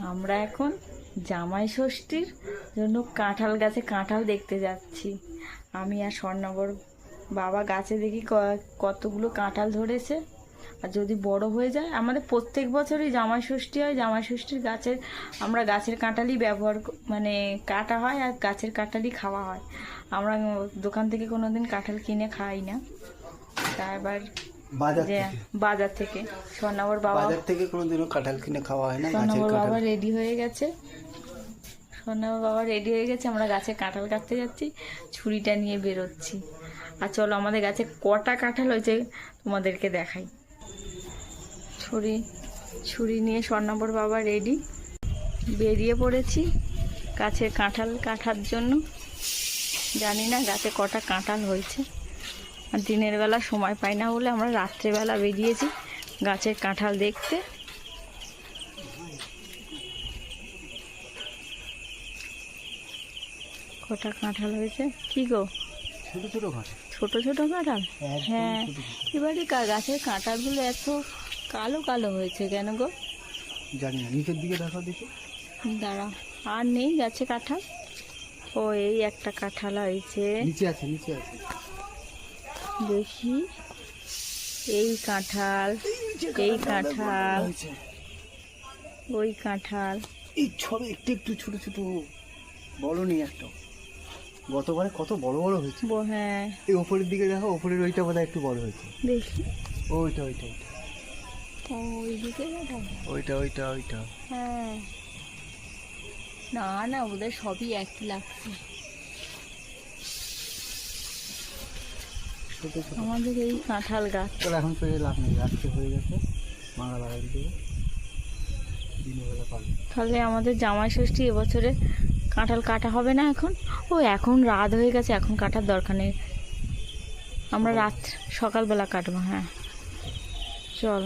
আমরা এখন জামাই ষষ্ঠীর জন্য কাঁঠাল গাছে কাঁঠাল দেখতে যাচ্ছি। আমি আর স্বর্ণাবর বাবা গাছে দেখি কতগুলো কাঁঠাল ধরেছে। আর যদি বড় হয়ে যায়, আমাদের প্রত্যেক বছরই জামাই ষষ্ঠী হয়। জামাই ষষ্ঠীর গাছের আমরা গাছের কাঁঠালই ব্যবহার মানে কাটা হয় আর গাছের কাঁঠালই খাওয়া হয়। আমরা দোকান থেকে কোনোদিন কাঁঠাল কিনে খাই না। তা এবার বাজার থেকে স্বর্ণাবর বাবা থেকে কোনোদিনও কাঁঠাল কিনে খাওয়া হয় না। স্বর্ণাবর বাবা রেডি হয়ে গেছে। স্বর্ণাবর বাবা রেডি হয়ে গেছে। আমরা গাছে কাঁঠাল কাটতে যাচ্ছি, ছুরিটা নিয়ে বেরোচ্ছি। আর চলো আমাদের গাছে কটা কাঁঠাল হয়েছে তোমাদেরকে দেখাই। ছুরি নিয়ে স্বর্ণাবর বাবা রেডি, বেরিয়ে পড়েছি গাছের কাঁঠাল কাটার জন্য। জানি না গাছে কটা কাঁঠাল হয়েছে, আর দিনের বেলা সময় পাই না বলে আমরা রাত্রেবেলা বেরিয়েছি গাছের কাঁঠাল দেখতে। কটা কাঁঠাল হয়েছে কি গো? ছোট ছোট কাঁঠাল। হ্যাঁ, এবারে গাছের কাঁঠালগুলো এত কালো কালো হয়েছে কেন গো? জানি না, নিচের দিকে দেখো দেখি। দাঁড়া, আর নেই গাছে কাঁঠাল। ও এই একটা কাঁঠাল হয়েছে, নিচে আছে দেখি। এই কাঁঠাল, এই কাঁঠাল, ওই কাঁঠাল। এই ছবে একটু একটু ছোট ছোট, বড় নেই একটা। গতবারে কত বড় বড় হয়েছে। হ্যাঁ, এই ওপরের দিকে দেখো, ওপরের ওইটা বোধহয় একটু বড় হয়েছে। দেখি ওইটা ওইদিকে ওইটা। হ্যাঁ, না ওদের সবই একই লাগছে। আমাদের এই কাঁঠাল গাছ এখন তো লাভ নেই, রাত্রে হয়ে গেছে, মারা লাগাই দিকে দিনের বেলা পারবে। তাহলে আমাদের জামাই ষষ্ঠী এবছরে কাঁঠাল কাটা হবে না এখন। এখন রাত হয়ে গেছে, এখন কাটার দরকার নেই। আমরা সকালবেলা কাটবো। হ্যাঁ চল।